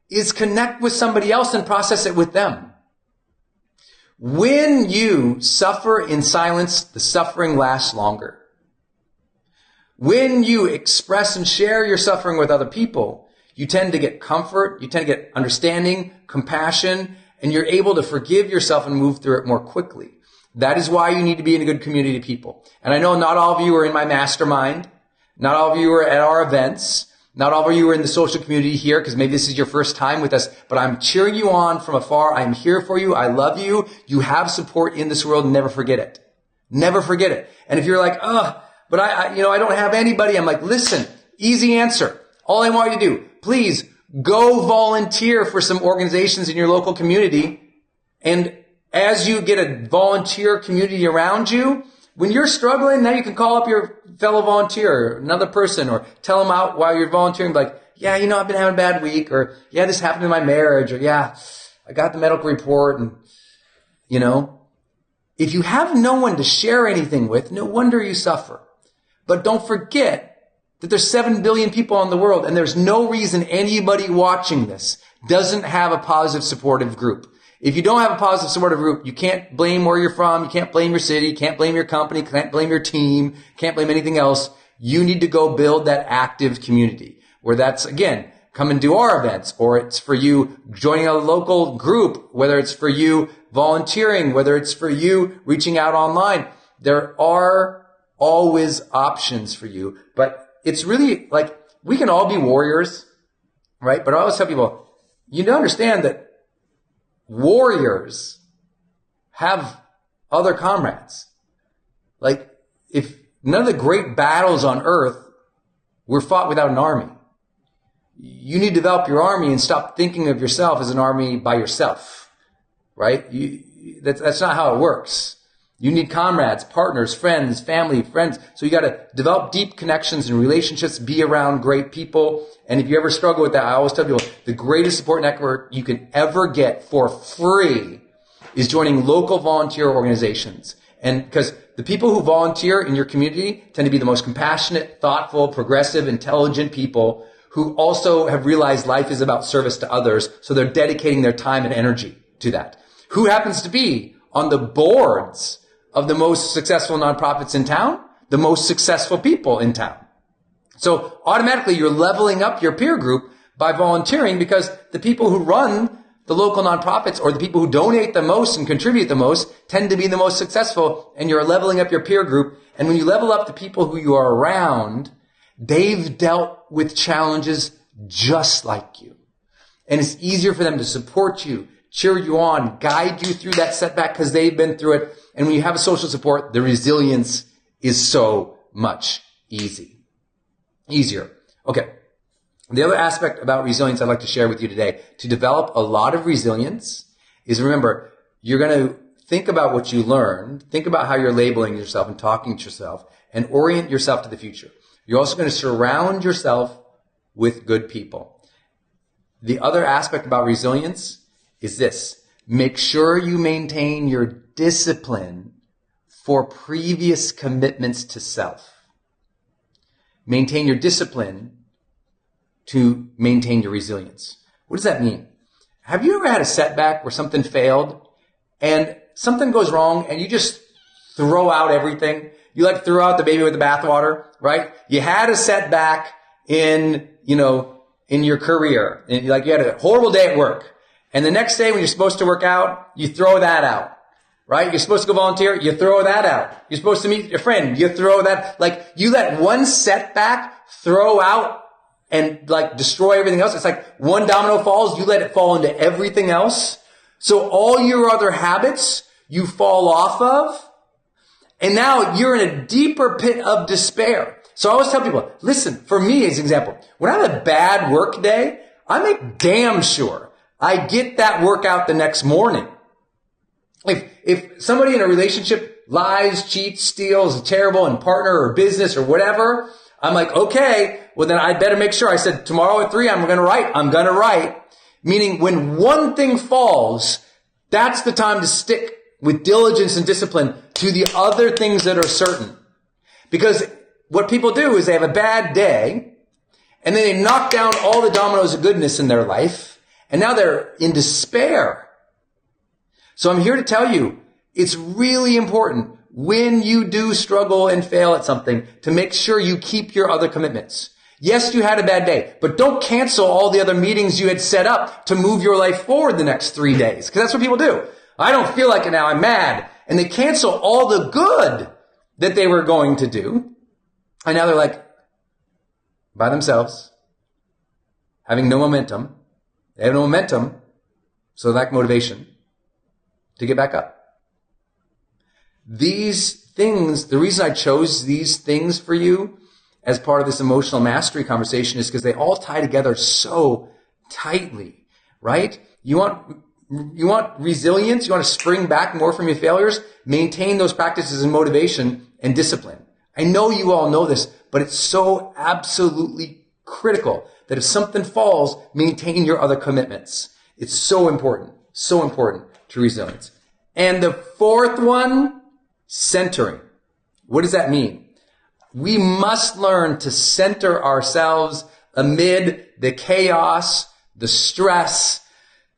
is connect with somebody else and process it with them. When you suffer in silence, the suffering lasts longer. When you express and share your suffering with other people, you tend to get comfort, you tend to get understanding, compassion, and you're able to forgive yourself and move through it more quickly. That is why you need to be in a good community of people. And I know not all of you are in my mastermind. Not all of you are at our events. Not all of you are in the social community here because maybe this is your first time with us. But I'm cheering you on from afar. I'm here for you. I love you. You have support in this world. Never forget it. Never forget it. And if you're like, but I don't have anybody. I'm like, listen, easy answer. All I want you to do, please go volunteer for some organizations in your local community. And as you get a volunteer community around you, when you're struggling, now you can call up your fellow volunteer, another person, or tell them out while you're volunteering, like, yeah, I've been having a bad week, or yeah, this happened in my marriage, or yeah, I got the medical report, and if you have no one to share anything with, no wonder you suffer. But don't forget that there's 7 billion people in the world, and there's no reason anybody watching this doesn't have a positive supportive group. If you don't have a positive supportive group, you can't blame where you're from, you can't blame your city, you can't blame your company, you can't blame your team, you can't blame anything else. You need to go build that active community, where that's, again, come and do our events, or it's for you joining a local group, whether it's for you volunteering, whether it's for you reaching out online. There are always options for you, but it's really like, we can all be warriors, right? But I always tell people, you don't understand that warriors have other comrades. Like, if none of the great battles on earth were fought without an army, you need to develop your army and stop thinking of yourself as an army by yourself, right? That's not how it works. You need comrades, partners, friends, family, friends. So you got to develop deep connections and relationships, be around great people. And if you ever struggle with that, I always tell people the greatest support network you can ever get for free is joining local volunteer organizations. And because the people who volunteer in your community tend to be the most compassionate, thoughtful, progressive, intelligent people who also have realized life is about service to others. So they're dedicating their time and energy to that. Who happens to be on the boards of the most successful nonprofits in town? The most successful people in town. So automatically you're leveling up your peer group by volunteering, because the people who run the local nonprofits, or the people who donate the most and contribute the most, tend to be the most successful, and you're leveling up your peer group. And when you level up the people who you are around, they've dealt with challenges just like you. And it's easier for them to support you, cheer you on, guide you through that setback because they've been through it. And when you have a social support, the resilience is so much easier. Okay. The other aspect about resilience I'd like to share with you today, to develop a lot of resilience, is, remember, you're going to think about what you learned, think about how you're labeling yourself and talking to yourself, and orient yourself to the future. You're also going to surround yourself with good people. The other aspect about resilience is this: make sure you maintain your discipline for previous commitments to self. Maintain your discipline to maintain your resilience. What does that mean? Have you ever had a setback where something failed and something goes wrong and you just throw out everything? You like throw out the baby with the bathwater, right? You had a setback in your career, and like you had a horrible day at work. And the next day when you're supposed to work out, you throw that out, right? You're supposed to go volunteer, you throw that out. You're supposed to meet your friend, you throw that. Like, you let one setback throw out and like destroy everything else. It's like one domino falls, you let it fall into everything else. So all your other habits you fall off of, and now you're in a deeper pit of despair. So I always tell people, listen, for me as an example, when I have a bad work day, I make damn sure I get that workout the next morning. If somebody in a relationship lies, cheats, steals, is terrible in partner or business or whatever, I'm like, okay, well then I better make sure. I said tomorrow at 3, I'm going to write. Meaning when one thing falls, that's the time to stick with diligence and discipline to the other things that are certain. Because what people do is they have a bad day, and then they knock down all the dominoes of goodness in their life, and now they're in despair. So I'm here to tell you, it's really important when you do struggle and fail at something to make sure you keep your other commitments. Yes, you had a bad day, but don't cancel all the other meetings you had set up to move your life forward the next 3 days. Because that's what people do. I don't feel like it now, I'm mad. And they cancel all the good that they were going to do. And now they're like, by themselves, having no momentum. They have no momentum, so they lack motivation to get back up. These things, the reason I chose these things for you as part of this emotional mastery conversation is because they all tie together so tightly, right? You want resilience? You want to spring back more from your failures? Maintain those practices in motivation and discipline. I know you all know this, but it's so absolutely critical that if something falls, maintain your other commitments. It's so important to resilience. And the fourth one, centering. What does that mean? We must learn to center ourselves amid the chaos, the stress,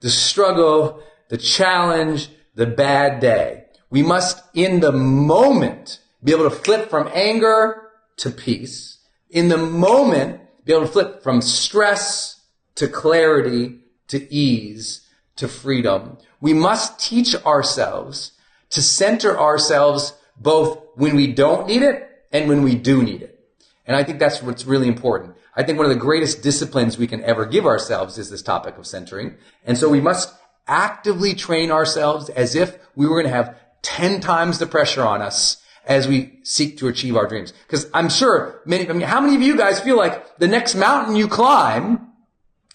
the struggle, the challenge, the bad day. We must, in the moment, be able to flip from anger to peace. In the moment, be able to flip from stress to clarity, to ease, to freedom. We must teach ourselves to center ourselves both when we don't need it and when we do need it. And I think that's what's really important. I think one of the greatest disciplines we can ever give ourselves is this topic of centering. And so we must actively train ourselves as if we were going to have 10 times the pressure on us as we seek to achieve our dreams. Because I'm sure how many of you guys feel like the next mountain you climb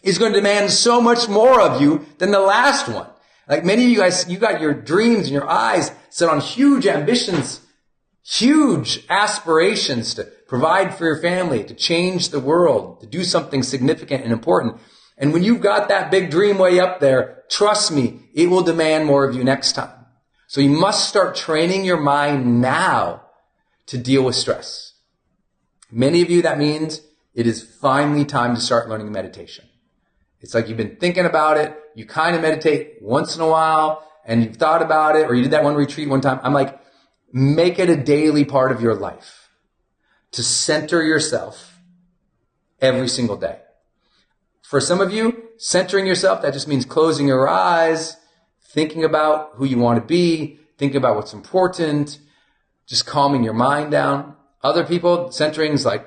is going to demand so much more of you than the last one? Like many of you guys, you got your dreams and your eyes set on huge ambitions, huge aspirations to provide for your family, to change the world, to do something significant and important. And when you've got that big dream way up there, trust me, it will demand more of you next time. So you must start training your mind now to deal with stress. Many of you, that means it is finally time to start learning meditation. It's like you've been thinking about it. You kind of meditate once in a while and you've thought about it, or you did that one retreat one time. I'm like, make it a daily part of your life to center yourself every single day. For some of you, centering yourself, that just means closing your eyes, thinking about who you want to be, thinking about what's important, just calming your mind down. Other people, centering is like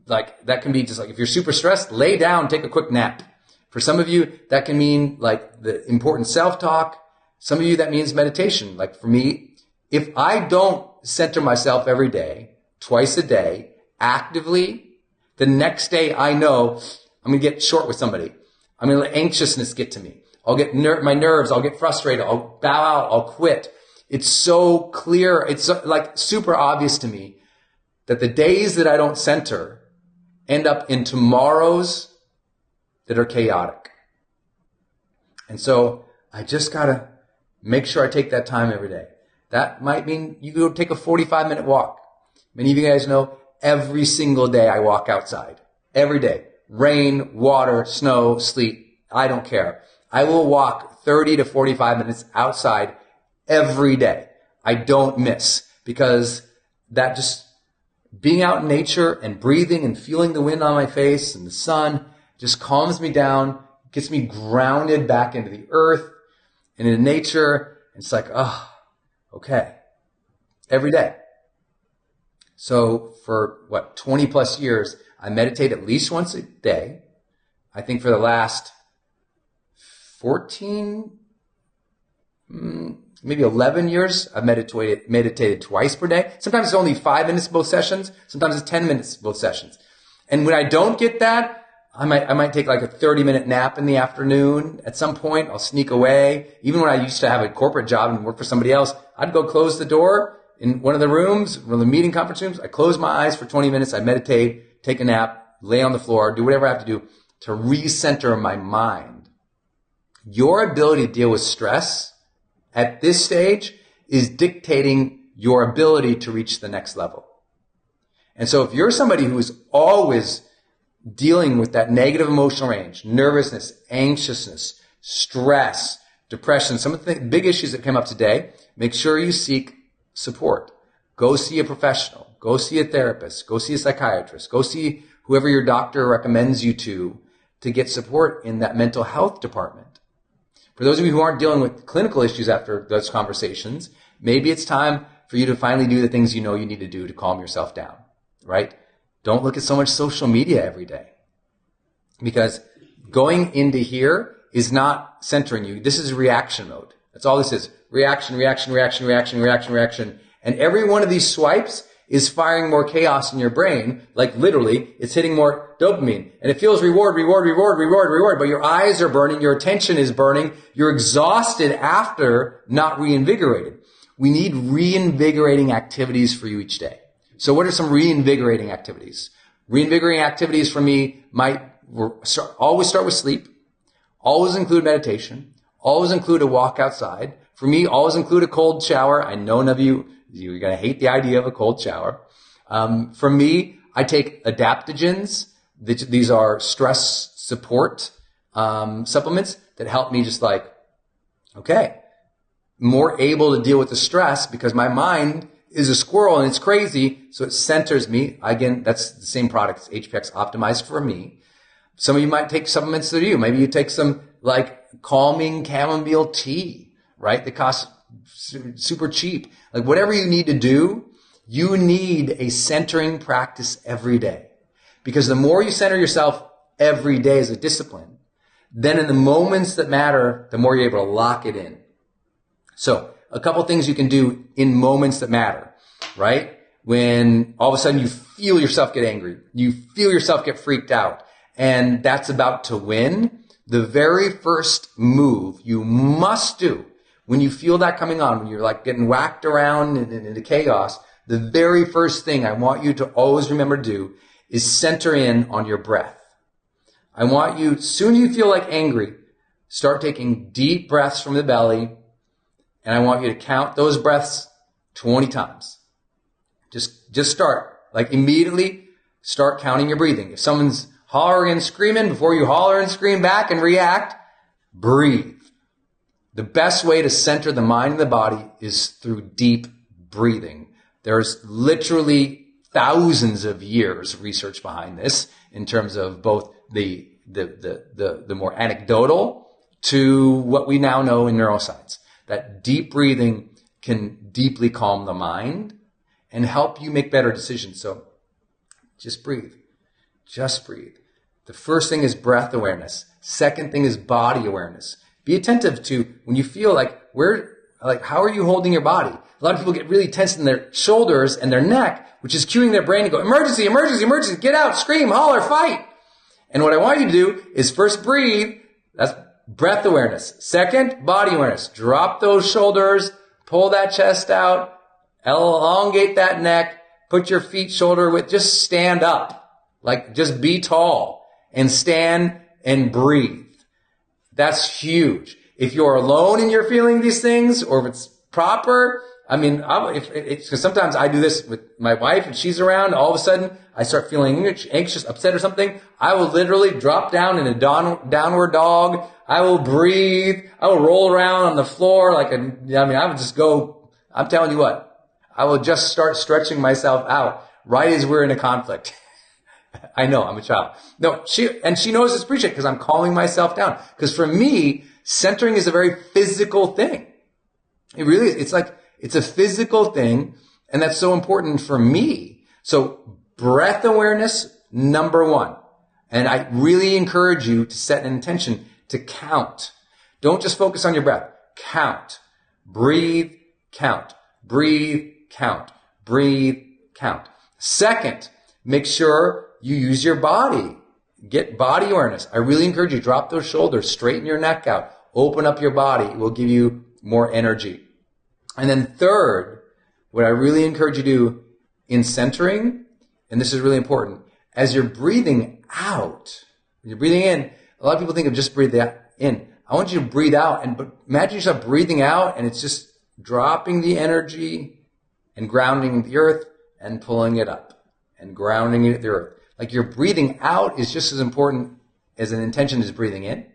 that can be just like if you're super stressed, lay down, take a quick nap. For some of you, that can mean like the important self-talk. Some of you, that means meditation. Like for me, if I don't center myself every day, twice a day, actively, the next day I know I'm going to get short with somebody. I'm going to let anxiousness get to me. I'll get my nerves. I'll get frustrated. I'll bow out. I'll quit. It's so clear. It's like super obvious to me that the days that I don't center end up in tomorrows that are chaotic. And so I just got to make sure I take that time every day. That might mean you go take a 45-minute walk. Many of you guys know every single day I walk outside. Every day. Rain, water, snow, sleet. I don't care. I will walk 30 to 45 minutes outside every day. I don't miss, because that just being out in nature and breathing and feeling the wind on my face and the sun just calms me down, gets me grounded back into the earth and into nature. It's like, oh, okay. Every day. So for 20 plus years, I meditate at least once a day. I think for the last 14, maybe 11 years, I've meditated twice per day. Sometimes it's only 5 minutes both sessions. Sometimes it's 10 minutes both sessions. And when I don't get that, I might take like a 30-minute nap in the afternoon. At some point, I'll sneak away. Even when I used to have a corporate job and work for somebody else, I'd go close the door in one of the rooms, one of the meeting conference rooms. I close my eyes for 20 minutes. I meditate, take a nap, lay on the floor, do whatever I have to do to recenter my mind. Your ability to deal with stress at this stage is dictating your ability to reach the next level. And so if you're somebody who is always dealing with that negative emotional range, nervousness, anxiousness, stress, depression, some of the big issues that came up today, make sure you seek support. Go see a professional. Go see a therapist. Go see a psychiatrist. Go see whoever your doctor recommends you to get support in that mental health department. For those of you who aren't dealing with clinical issues after those conversations, maybe it's time for you to finally do the things you know you need to do to calm yourself down, right? Don't look at so much social media every day, because going into here is not centering you. This is reaction mode. That's all this is. Reaction, reaction, reaction, reaction, reaction, reaction. And every one of these swipes is firing more chaos in your brain. Like literally, it's hitting more dopamine. And it feels reward, reward, reward, reward, reward. But your eyes are burning. Your attention is burning. You're exhausted after, not reinvigorated. We need reinvigorating activities for you each day. So what are some reinvigorating activities? Reinvigorating activities for me always start with sleep, always include meditation, always include a walk outside. For me, always include a cold shower. I know none of you're going to hate the idea of a cold shower. For me, I take adaptogens. These are stress support supplements that help me just like, okay, more able to deal with the stress because my mind is a squirrel and it's crazy. So it centers me. Again, that's the same product. It's HPX optimized for me. Some of you might take supplements that you. Maybe you take some like calming chamomile tea, right? That costs super cheap. Like whatever you need to do, you need a centering practice every day. Because the more you center yourself every day as a discipline, then in the moments that matter, the more you're able to lock it in. So a couple things you can do in moments that matter, right? When all of a sudden you feel yourself get angry, you feel yourself get freaked out, and that's about to win. The very first move you must do when you feel that coming on, when you're like getting whacked around into chaos, the very first thing I want you to always remember to do is center in on your breath. I want you, soon you feel like angry, start taking deep breaths from the belly, and I want you to count those breaths 20 times. Just start, like immediately start counting your breathing. If someone's hollering and screaming, before you holler and scream back and react, breathe. The best way to center the mind and the body is through deep breathing. There's literally thousands of years of research behind this in terms of both the more anecdotal to what we now know in neuroscience. That deep breathing can deeply calm the mind and help you make better decisions. So just breathe. Just breathe. The first thing is breath awareness. Second thing is body awareness. Be attentive to when you feel like how are you holding your body? A lot of people get really tense in their shoulders and their neck, which is cueing their brain to go, emergency, emergency, emergency, get out, scream, holler, fight. And what I want you to do is first breathe. That's breath awareness. Second, body awareness. Drop those shoulders, pull that chest out, elongate that neck, put your feet shoulder width, just stand up. Like just be tall and stand and breathe. That's huge. If you're alone and you're feeling these things, or if it's proper, I mean, because sometimes I do this with my wife and she's around, all of a sudden I start feeling anxious, upset or something. I will literally drop down in a downward dog. I will breathe. I will roll around on the floor I would just go, I'm telling you what, I will just start stretching myself out right as we're in a conflict. I know, I'm a child. No, she knows it's appreciated because I'm calming myself down. Because for me, centering is a very physical thing. It really is. It's a physical thing, and that's so important for me. So breath awareness, number one. And I really encourage you to set an intention to count. Don't just focus on your breath. Count. Breathe, count. Breathe, count. Breathe, count. Second, make sure you use your body. Get body awareness. I really encourage you, drop those shoulders, straighten your neck out, open up your body. It will give you more energy. And then third, what I really encourage you to do in centering, and this is really important, as you're breathing out, when you're breathing in, a lot of people think of just breathing in. I want you to breathe out, but imagine yourself breathing out and it's just dropping the energy and grounding the earth and pulling it up and grounding it to the earth. Like your breathing out is just as important as an intention as breathing in.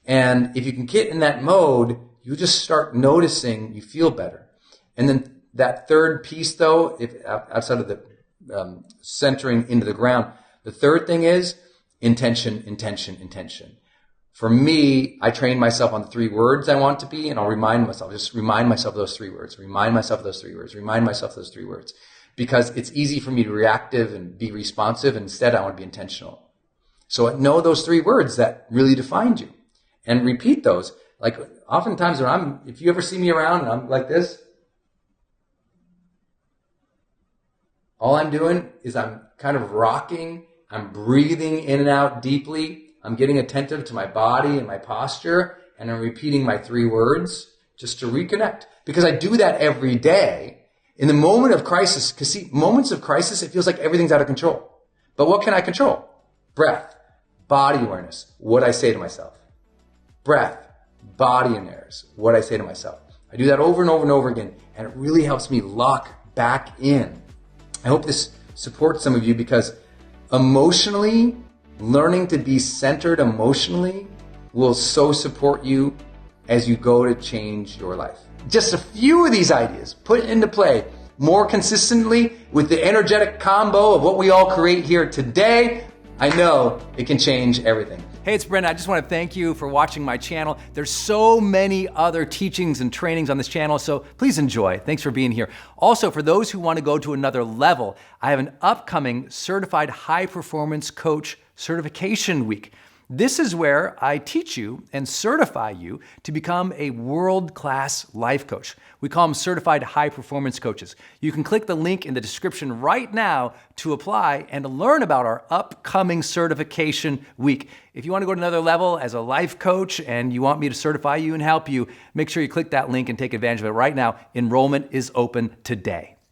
And if you can get in that mode, you just start noticing you feel better. And then that third piece, though, if outside of the centering into the ground, the third thing is intention, intention, intention. For me, I train myself on the 3 words I want to be, and I'll remind myself of those 3 words, remind myself of those 3 words, remind myself of those 3 words. Because it's easy for me to be reactive and be responsive. Instead, I want to be intentional. So know those 3 words that really defined you and repeat those. Like oftentimes if you ever see me around and I'm like this, all I'm doing is I'm kind of rocking. I'm breathing in and out deeply. I'm getting attentive to my body and my posture, and I'm repeating my 3 words just to reconnect. Because I do that every day. In the moment of crisis, because see, moments of crisis, it feels like everything's out of control. But what can I control? Breath, body awareness, what I say to myself. Breath, body awareness, what I say to myself. I do that over and over and over again, and it really helps me lock back in. I hope this supports some of you, because emotionally, learning to be centered emotionally will so support you as you go to change your life. Just a few of these ideas put into play more consistently with the energetic combo of what we all create here today. I know it can change everything. Hey, it's Brendon. I just want to thank you for watching my channel. There's so many other teachings and trainings on this channel, so please enjoy. Thanks for being here. Also, for those who want to go to another level, I have an upcoming Certified High Performance Coach Certification Week. This is where I teach you and certify you to become a world-class life coach. We call them certified high performance coaches. You can click the link in the description right now to apply and to learn about our upcoming certification week. If you want to go to another level as a life coach and you want me to certify you and help you, make sure you click that link and take advantage of it right now. Enrollment is open today.